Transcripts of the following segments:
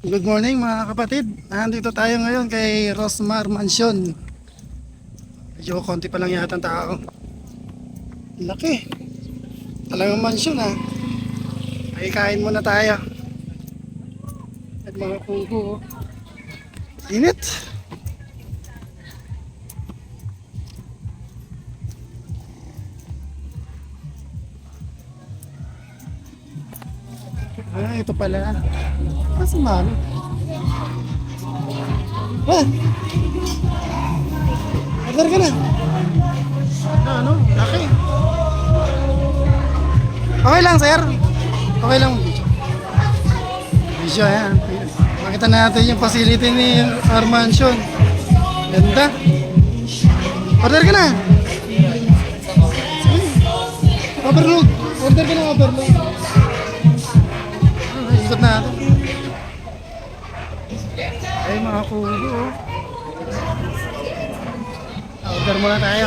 Good morning mga kapatid. Nandito tayo ngayon kay Rosmar Mansion. Medyo konti pa lang yata ang tao. Laki. Talagang mansion ha. Ay kain muna tayo. At mga pugo. Init. Ito pala. Kasi mami. Order ka na. Ano? Laki. Okay lang sir. Okay lang. Video yan. Makita natin yung facility ni our mansion. Ganda. Order ka na. Sige. Overload. Order ka na overload. Ikot natin. Ay mga kulo. Order muna tayo.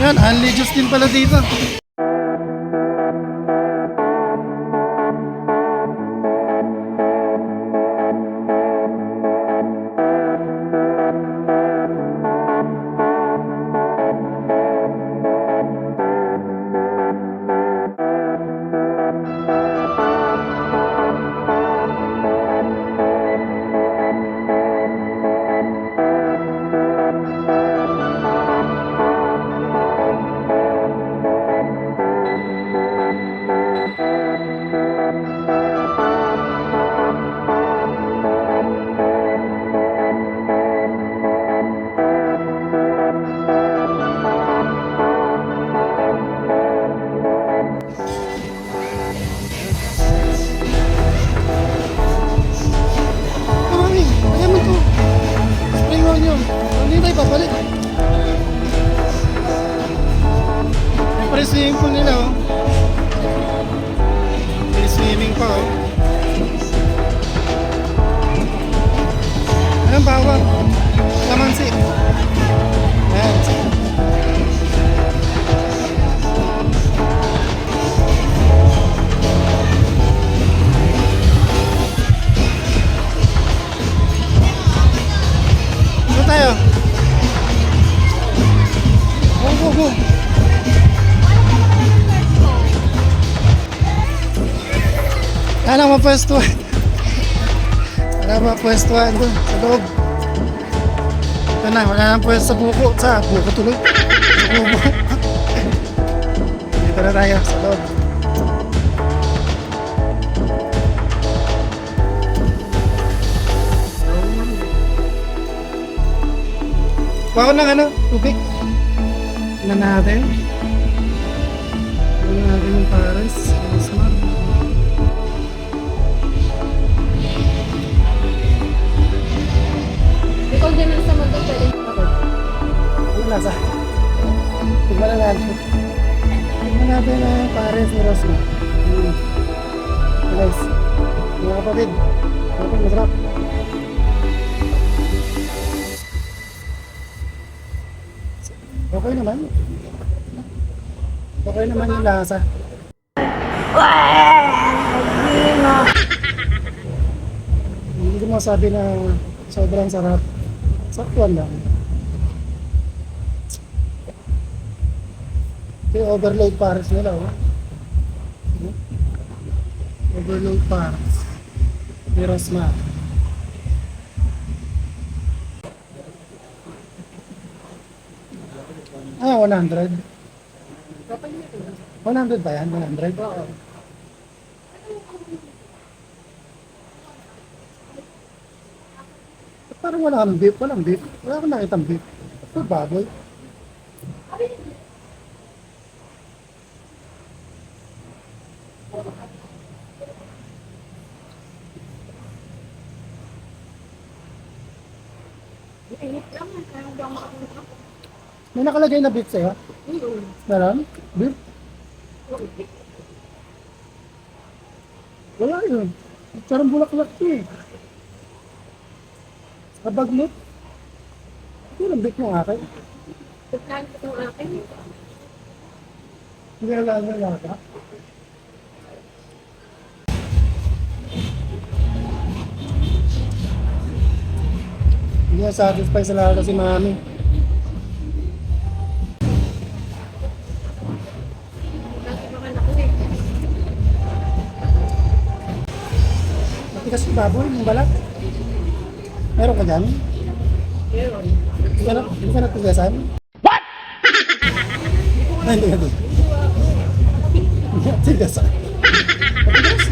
Yan, only juice din pala dito. Papalit. Siyempre swimming pool nila oh. May swimming pa oh. Ayan bawang. Lamansi. Ayan. Ano tayo? Go. Ano mapwestuhan? Ano mapwestuhan doon sa loob? Ito na, wala nang pwesto sa buko. Sa buko tuloy. Sa kubo. Dito na tayo sa loob. Kuha ko ng ano, tubig. Tignan natin. Tignan natin yung Paris. Smart. Ikaw din ang sa mundo pwede. Ano lasa? Tignan na natin. Tignan natin ang Paris ni Rosmar. Guys, mga kapatid. Masarap. Okay naman. Okay naman yung lasa. Hindi ko masabi na sobrang sarap. Saktuan lang. Ito yung overload Paris nila. Oh. Overload Paris. Ni Rosmar. 100. 100 ba yan? 100? Oo. Parang wala kang beef. Walang beef. Wala akong nakitang beef. Ito baboy. May nakalagay na beef sa'yo? Meron? Beef? Wala yun. Sarang bulaklak ito eh. Sa bagnot. Ito yung beef mo akin. Pagkaan ko itong akin. Hindi na ka. Hindi na satisfy sa lahat si mami. Lagi pa anak ko eh. Matigas yung baboy, yung balat. Meron ka dyan? Meron. Hindi ka natigasan? What? Ay, hindi ka doon. Hindi ka natigasan. Matigas.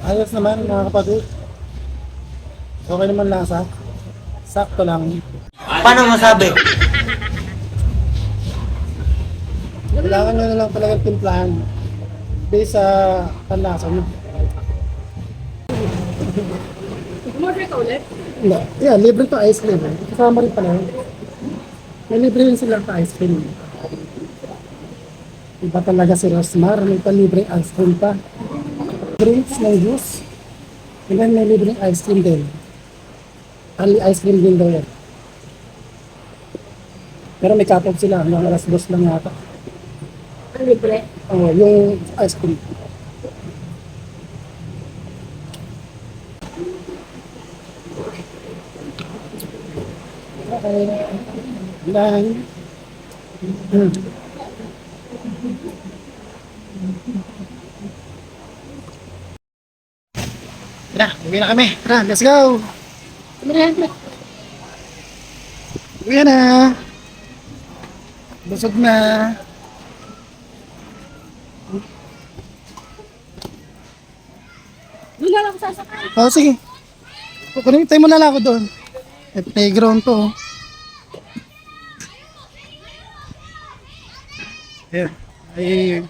Ayos naman mga kapatid. Okay naman lasa. Sakto lang. Paano masabi? Kailangan nyo na lang talaga timplahan. Based sa panlasa nyo. Umorder ka ulit? Hindi. Yeah, libre to ice cream. Kasama rin pala yun. May libre rin sila pa ice cream. Iba talaga si Rosmar. May palibreng ice cream pa. Drinks ng juice. And then may libreng ice cream din. Only ice cream din daw yan. Pero may cut-off sila. Hanggang alas 2 lang yata. Ang libre. Oh, yung ice cream. Okay. Lang. Tara, uwi na kami. Tara, let's go. Uwi na. Busog na. Wala lang sasakay. Oh, sige. Kukunin tayo mo na lang ako doon. May playground to. Ayan. Ay,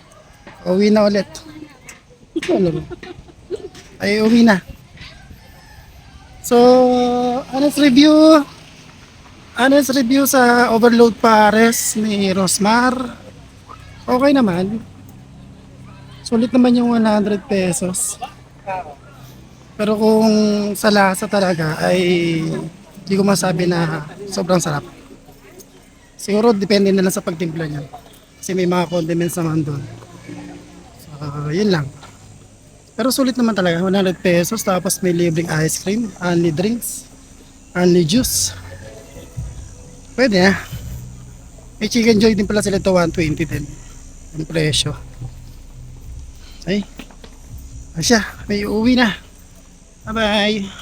uwi na ulit. Ano ba? Ay, uwi na. So, honest review sa overload pares ni Rosmar. Okay naman. Sulit naman yung 100 pesos. Pero kung sa lasa talaga ay hindi ko masabi na sobrang sarap. Siguro depende na lang sa pagtimpla niya. Kasi may mga condiments naman doon. So, yun lang. Pero sulit naman talaga, 100 pesos tapos may libreng ice cream, only drinks, only juice. Pwede na. May chicken joy din pala sila ito, 120 din. Ang presyo. Ay, asya, may uuwi na. Bye-bye.